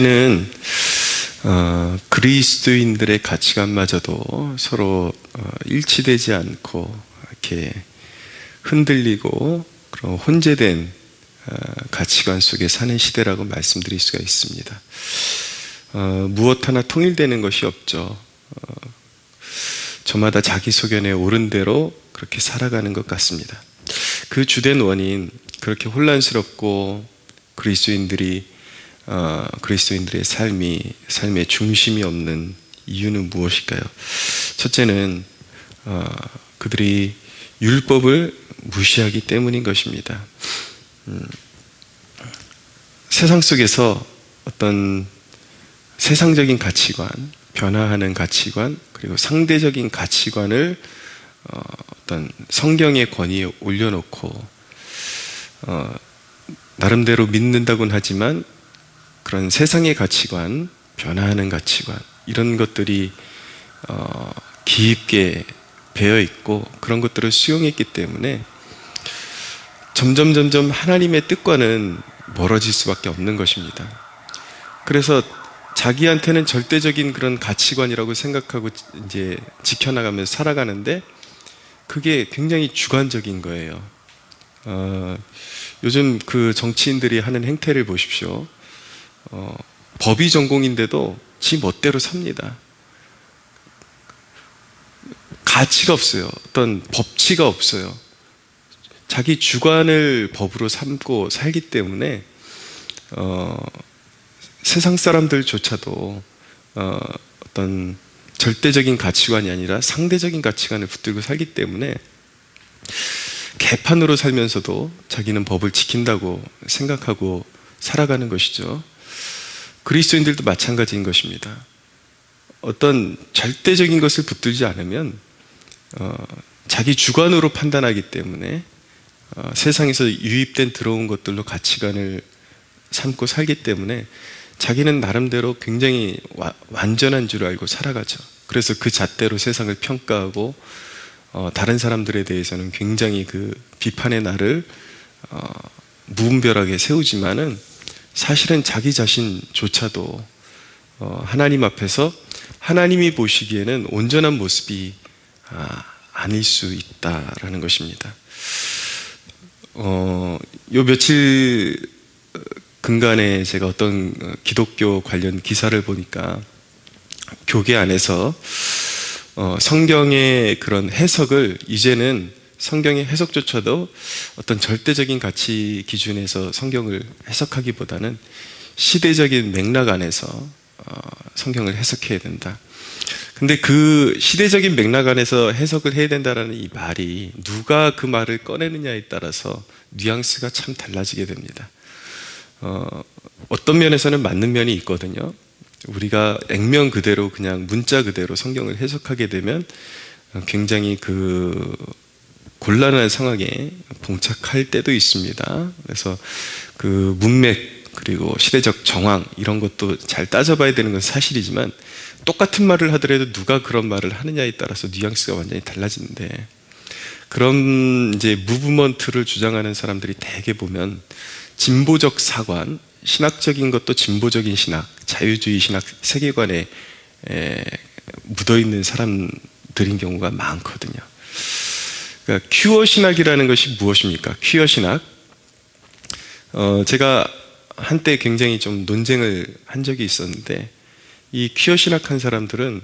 는 그리스도인들의 가치관마저도 서로 일치되지 않고 이렇게 흔들리고 그런 혼재된 가치관 속에 사는 시대라고 말씀드릴 수가 있습니다. 무엇 하나 통일되는 것이 없죠. 저마다 자기 소견에 옳은 대로 그렇게 살아가는 것 같습니다. 그 주된 원인, 그렇게 혼란스럽고 그리스도인들의 삶의 중심이 없는 이유는 무엇일까요? 첫째는 그들이 율법을 무시하기 때문인 것입니다. 세상 속에서 어떤 세상적인 가치관, 변화하는 가치관, 그리고 상대적인 가치관을 어떤 성경의 권위에 올려놓고 나름대로 믿는다고는 하지만 그런 세상의 가치관, 변화하는 가치관, 이런 것들이 깊게 배어있고 그런 것들을 수용했기 때문에 점점 하나님의 뜻과는 멀어질 수밖에 없는 것입니다. 그래서 자기한테는 절대적인 그런 가치관이라고 생각하고 이제 지켜나가면서 살아가는데 그게 굉장히 주관적인 거예요. 요즘 그 정치인들이 하는 행태를 보십시오. 법이 전공인데도 지 멋대로 삽니다. 가치가 없어요. 어떤 법치가 없어요. 자기 주관을 법으로 삼고 살기 때문에 세상 사람들조차도 어떤 절대적인 가치관이 아니라 상대적인 가치관을 붙들고 살기 때문에 개판으로 살면서도 자기는 법을 지킨다고 생각하고 살아가는 것이죠. 그리스도인들도 마찬가지인 것입니다. 어떤 절대적인 것을 붙들지 않으면 자기 주관으로 판단하기 때문에 세상에서 유입된 들어온 것들로 가치관을 삼고 살기 때문에 자기는 나름대로 굉장히 완전한 줄 알고 살아가죠. 그래서 그 잣대로 세상을 평가하고 다른 사람들에 대해서는 굉장히 그 비판의 날을 무분별하게 세우지만은 사실은 자기 자신조차도 하나님 앞에서 하나님이 보시기에는 온전한 모습이 아닐 수 있다라는 것입니다. 요 며칠 근간에 제가 어떤 기독교 관련 기사를 보니까 교계 안에서 성경의 그런 해석을 이제는 성경의 해석조차도 어떤 절대적인 가치 기준에서 성경을 해석하기보다는 시대적인 맥락 안에서 성경을 해석해야 된다. 근데 그 시대적인 맥락 안에서 해석을 해야 된다라는 이 말이 누가 그 말을 꺼내느냐에 따라서 뉘앙스가 참 달라지게 됩니다. 어떤 면에서는 맞는 면이 있거든요. 우리가 액면 그대로 그냥 문자 그대로 성경을 해석하게 되면 굉장히 그 곤란한 상황에 봉착할 때도 있습니다. 그래서 그 문맥 그리고 시대적 정황 이런 것도 잘 따져봐야 되는 건 사실이지만 똑같은 말을 하더라도 누가 그런 말을 하느냐에 따라서 뉘앙스가 완전히 달라지는데 그런 이제 무브먼트를 주장하는 사람들이 대개 보면 진보적 사관, 신학적인 것도 진보적인 신학, 자유주의 신학 세계관에 묻어있는 사람들인 경우가 많거든요. 그러니까 큐어 신학이라는 것이 무엇입니까? 큐어 신학. 제가 한때 굉장히 좀 논쟁을 한 적이 있었는데 이 큐어 신학한 사람들은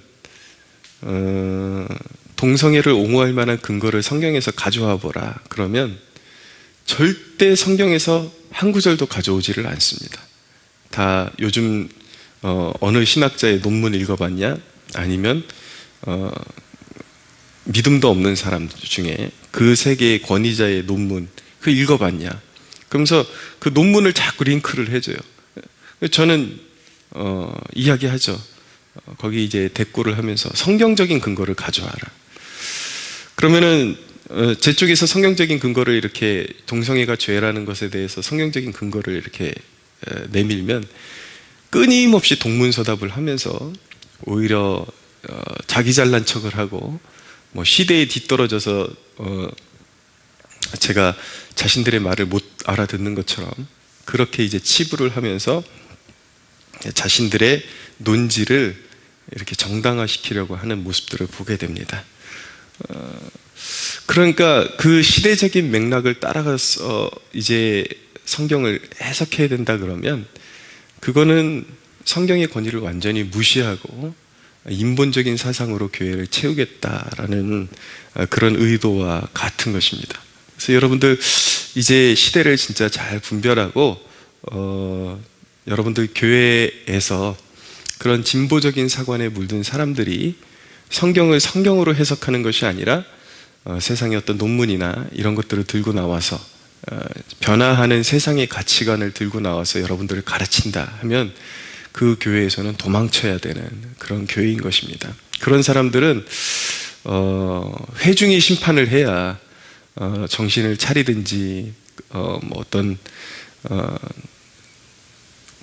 동성애를 옹호할 만한 근거를 성경에서 가져와 보라. 그러면 절대 성경에서 한 구절도 가져오지를 않습니다. 다 요즘 어느 신학자의 논문 읽어봤냐? 아니면 믿음도 없는 사람 중에 그 세계의 권위자의 논문 그 읽어봤냐? 그러면서 그 논문을 자꾸 링크를 해줘요. 저는 이야기하죠. 거기 이제 대꾸를 하면서 성경적인 근거를 가져와라. 그러면은 제 쪽에서 성경적인 근거를 이렇게 동성애가 죄라는 것에 대해서 성경적인 근거를 이렇게 내밀면 끊임없이 동문서답을 하면서 오히려 자기 잘난 척을 하고 뭐 시대에 뒤떨어져서 제가 자신들의 말을 못 알아듣는 것처럼 그렇게 이제 치부를 하면서 자신들의 논지를 이렇게 정당화시키려고 하는 모습들을 보게 됩니다. 그러니까 그 시대적인 맥락을 따라가서 이제 성경을 해석해야 된다 그러면 그거는 성경의 권위를 완전히 무시하고 인본적인 사상으로 교회를 채우겠다라는 그런 의도와 같은 것입니다. 그래서 여러분들 이제 시대를 진짜 잘 분별하고 여러분들 교회에서 그런 진보적인 사관에 물든 사람들이 성경을 성경으로 해석하는 것이 아니라 세상의 어떤 논문이나 이런 것들을 들고 나와서 변화하는 세상의 가치관을 들고 나와서 여러분들을 가르친다 하면 그 교회에서는 도망쳐야 되는 그런 교회인 것입니다. 그런 사람들은 회중이 심판을 해야 정신을 차리든지 뭐 어떤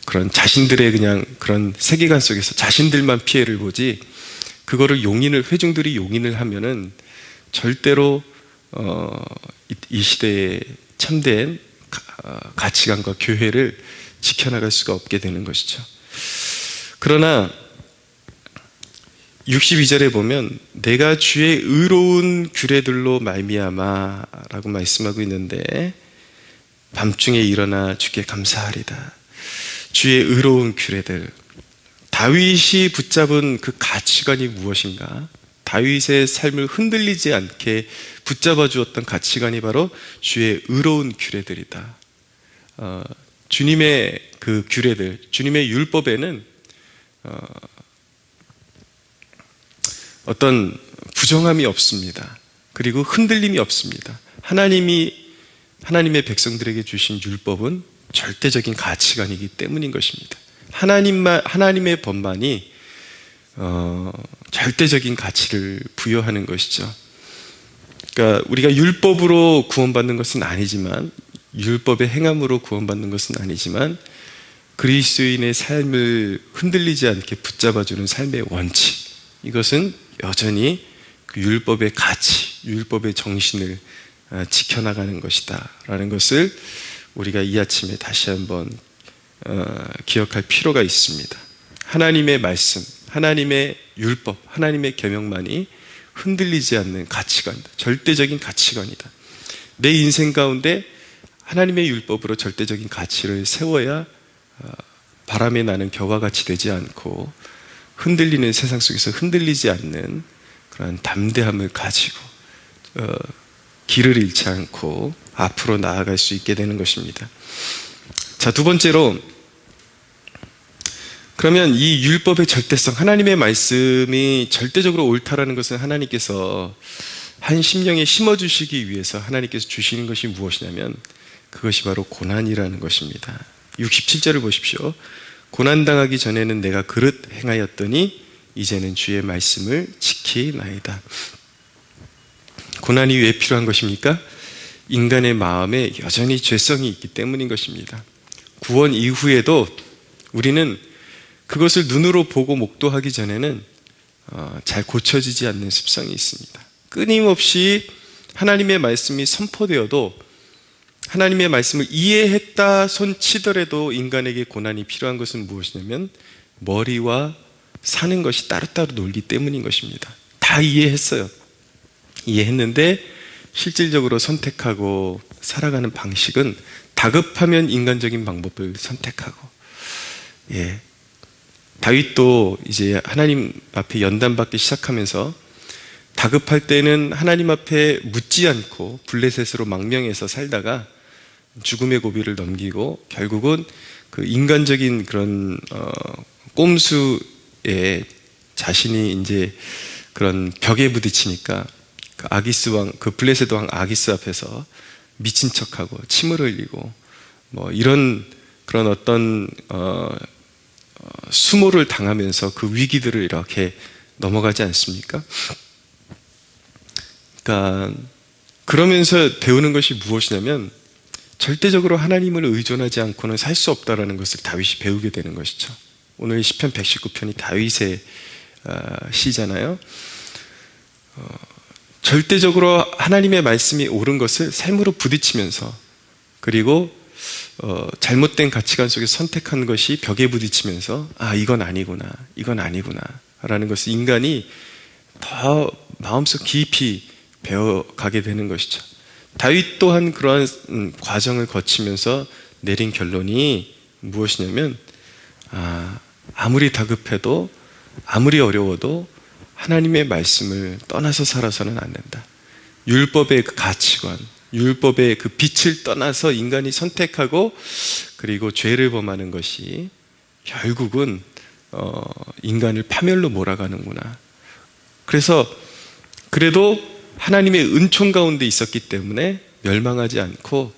그런 자신들의 그냥 그런 세계관 속에서 자신들만 피해를 보지, 그거를 회중들이 용인을 하면은 절대로 이 시대의 참된 가치관과 교회를 지켜나갈 수가 없게 되는 것이죠. 그러나 62절에 보면 내가 주의 의로운 규례들로 말미암아 라고 말씀하고 있는데, 밤중에 일어나 주께 감사하리다. 주의 의로운 규례들, 다윗이 붙잡은 그 가치관이 무엇인가? 다윗의 삶을 흔들리지 않게 붙잡아 주었던 가치관이 바로 주의 의로운 규례들이다. 주님의 그 규례들, 주님의 율법에는 어떤 부정함이 없습니다. 그리고 흔들림이 없습니다. 하나님의 백성들에게 주신 율법은 절대적인 가치관이기 때문인 것입니다. 하나님의 법만이 절대적인 가치를 부여하는 것이죠. 그러니까 우리가 율법으로 구원받는 것은 아니지만, 율법의 행함으로 구원받는 것은 아니지만, 그리스도인의 삶을 흔들리지 않게 붙잡아주는 삶의 원칙, 이것은 여전히 그 율법의 가치, 율법의 정신을 지켜나가는 것이다 라는 것을 우리가 이 아침에 다시 한번 기억할 필요가 있습니다. 하나님의 말씀, 하나님의 율법, 하나님의 계명만이 흔들리지 않는 가치관이다. 절대적인 가치관이다. 내 인생 가운데 하나님의 율법으로 절대적인 가치를 세워야 바람에 나는 겨와 같이 되지 않고 흔들리는 세상 속에서 흔들리지 않는 그런 담대함을 가지고 길을 잃지 않고 앞으로 나아갈 수 있게 되는 것입니다. 자, 두 번째로, 그러면 이 율법의 절대성, 하나님의 말씀이 절대적으로 옳다라는 것은 하나님께서 한 심령에 심어주시기 위해서 하나님께서 주시는 것이 무엇이냐면 그것이 바로 고난이라는 것입니다. 67절을 보십시오. 고난당하기 전에는 내가 그릇 행하였더니 이제는 주의 말씀을 지키나이다. 고난이 왜 필요한 것입니까? 인간의 마음에 여전히 죄성이 있기 때문인 것입니다. 구원 이후에도 우리는 그것을 눈으로 보고 목도하기 전에는 잘 고쳐지지 않는 습성이 있습니다. 끊임없이 하나님의 말씀이 선포되어도 하나님의 말씀을 이해했다 손치더라도 인간에게 고난이 필요한 것은 무엇이냐면 머리와 사는 것이 따로따로 놀기 때문인 것입니다. 다 이해했어요. 이해했는데 실질적으로 선택하고 살아가는 방식은 다급하면 인간적인 방법을 선택하고, 다윗도 이제 하나님 앞에 연단받기 시작하면서 다급할 때는 하나님 앞에 묻지 않고 블레셋으로 망명해서 살다가 죽음의 고비를 넘기고 결국은 그 인간적인 그런 꼼수에 자신이 이제 그런 벽에 부딪히니까 그 아기스 왕, 그 블레셋 왕 아기스 앞에서 미친 척하고 침을 흘리고 뭐 이런 그런 어떤 수모를 당하면서 그 위기들을 이렇게 넘어가지 않습니까? 그러니까 그러면서 배우는 것이 무엇이냐면 절대적으로 하나님을 의존하지 않고는 살 수 없다라는 것을 다윗이 배우게 되는 것이죠. 오늘 시편 119편이 다윗의 시잖아요. 절대적으로 하나님의 말씀이 옳은 것을 삶으로 부딪히면서, 그리고 잘못된 가치관 속에서 선택한 것이 벽에 부딪히면서 이건 아니구나, 이건 아니구나 라는 것을 인간이 더 마음속 깊이 배워가게 되는 것이죠. 다윗 또한 그러한 과정을 거치면서 내린 결론이 무엇이냐면 아무리 다급해도 아무리 어려워도 하나님의 말씀을 떠나서 살아서는 안 된다. 율법의 그 가치관, 율법의 그 빛을 떠나서 인간이 선택하고 그리고 죄를 범하는 것이 결국은 인간을 파멸로 몰아가는구나. 그래서 그래도 하나님의 은총 가운데 있었기 때문에 멸망하지 않고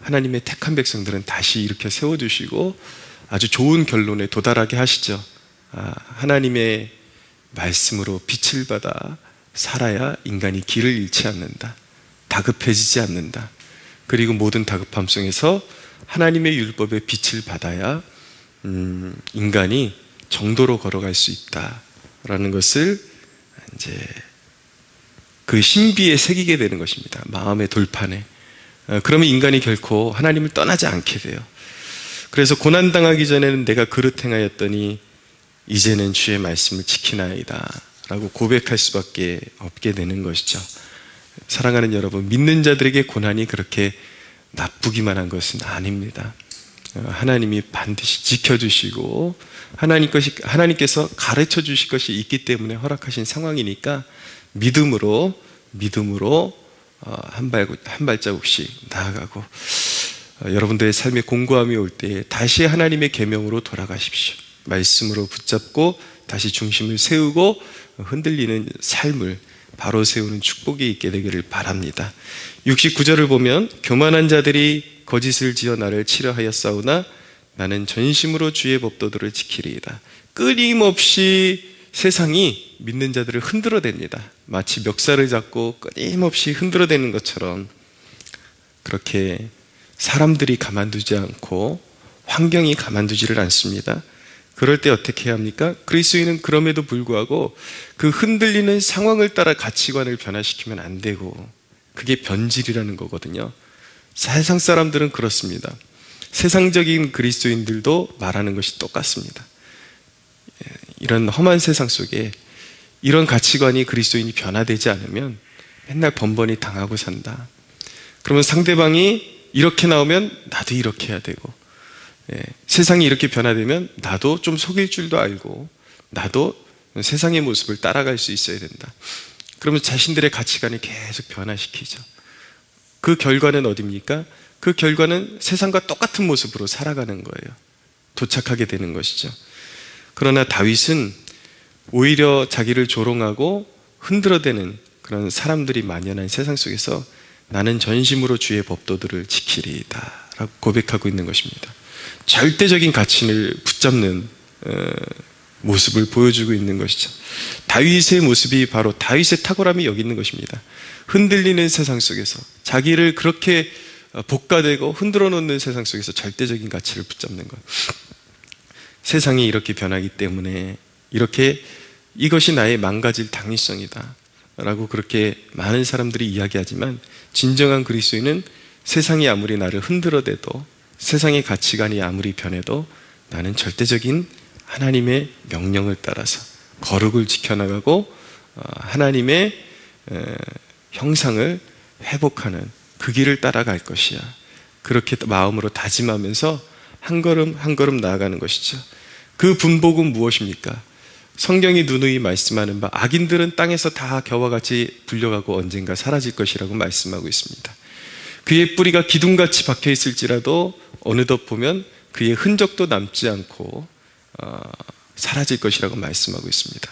하나님의 택한 백성들은 다시 일으켜 세워주시고 아주 좋은 결론에 도달하게 하시죠. 하나님의 말씀으로 빛을 받아 살아야 인간이 길을 잃지 않는다. 다급해지지 않는다. 그리고 모든 다급함 속에서 하나님의 율법의 빛을 받아야 인간이 정도로 걸어갈 수 있다라는 것을 이제 그 신비에 새기게 되는 것입니다. 마음의 돌판에. 그러면 인간이 결코 하나님을 떠나지 않게 돼요. 그래서 고난당하기 전에는 내가 그릇 행하였더니 이제는 주의 말씀을 지키나이다 라고 고백할 수밖에 없게 되는 것이죠. 사랑하는 여러분, 믿는 자들에게 고난이 그렇게 나쁘기만 한 것은 아닙니다. 하나님이 반드시 지켜주시고 하나님께서 가르쳐 주실 것이 있기 때문에 허락하신 상황이니까 믿음으로 한 발자국씩 나아가고 여러분들의 삶에 공고함이 올 때 다시 하나님의 계명으로 돌아가십시오. 말씀으로 붙잡고 다시 중심을 세우고 흔들리는 삶을 바로 세우는 축복이 있게 되기를 바랍니다. 69절을 보면 교만한 자들이 거짓을 지어 나를 치려하였사오나 나는 전심으로 주의 법도들을 지키리이다. 끊임없이 세상이 믿는 자들을 흔들어댑니다. 마치 멱살을 잡고 끊임없이 흔들어대는 것처럼 그렇게 사람들이 가만두지 않고 환경이 가만두지를 않습니다. 그럴 때 어떻게 해야 합니까? 그리스도인은 그럼에도 불구하고 그 흔들리는 상황을 따라 가치관을 변화시키면 안 되고 그게 변질이라는 거거든요. 세상 사람들은 그렇습니다. 세상적인 그리스도인들도 말하는 것이 똑같습니다. 이런 험한 세상 속에 이런 가치관이 그리스도인이 변화되지 않으면 맨날 번번이 당하고 산다. 그러면 상대방이 이렇게 나오면 나도 이렇게 해야 되고 세상이 이렇게 변화되면 나도 좀 속일 줄도 알고 나도 세상의 모습을 따라갈 수 있어야 된다. 그러면 자신들의 가치관이 계속 변화시키죠. 그 결과는 어디입니까? 그 결과는 세상과 똑같은 모습으로 살아가는 거예요. 도착하게 되는 것이죠. 그러나 다윗은 오히려 자기를 조롱하고 흔들어대는 그런 사람들이 만연한 세상 속에서 나는 전심으로 주의 법도들을 지키리이다 라고 고백하고 있는 것입니다. 절대적인 가치를 붙잡는 모습을 보여주고 있는 것이죠. 다윗의 모습이 바로 다윗의 탁월함이 여기 있는 것입니다. 흔들리는 세상 속에서 자기를 그렇게 볶아대고 흔들어 놓는 세상 속에서 절대적인 가치를 붙잡는 것. 세상이 이렇게 변하기 때문에 이것이 나의 망가질 당위성이다 라고 그렇게 많은 사람들이 이야기하지만 진정한 그리스도인은 세상이 아무리 나를 흔들어대도 세상의 가치관이 아무리 변해도 나는 절대적인 하나님의 명령을 따라서 거룩을 지켜나가고 하나님의 형상을 회복하는 그 길을 따라갈 것이야. 그렇게 마음으로 다짐하면서 한 걸음 한 걸음 나아가는 것이죠. 그 분복은 무엇입니까? 성경이 누누이 말씀하는 바 악인들은 땅에서 다 겨와 같이 불려가고 언젠가 사라질 것이라고 말씀하고 있습니다. 그의 뿌리가 기둥같이 박혀 있을지라도 어느덧 보면 그의 흔적도 남지 않고 사라질 것이라고 말씀하고 있습니다.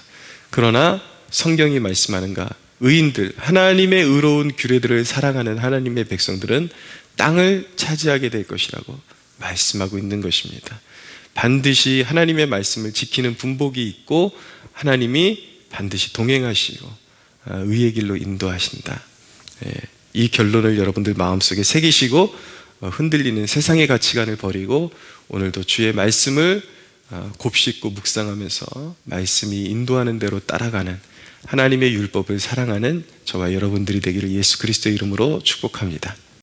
그러나 성경이 말씀하는가? 의인들, 하나님의 의로운 규례들을 사랑하는 하나님의 백성들은 땅을 차지하게 될 것이라고 말씀하고 있는 것입니다. 반드시 하나님의 말씀을 지키는 분복이 있고 하나님이 반드시 동행하시고 의의 길로 인도하신다. 이 결론을 여러분들 마음속에 새기시고 흔들리는 세상의 가치관을 버리고 오늘도 주의 말씀을 곱씹고 묵상하면서 말씀이 인도하는 대로 따라가는 하나님의 율법을 사랑하는 저와 여러분들이 되기를 예수 그리스도의 이름으로 축복합니다.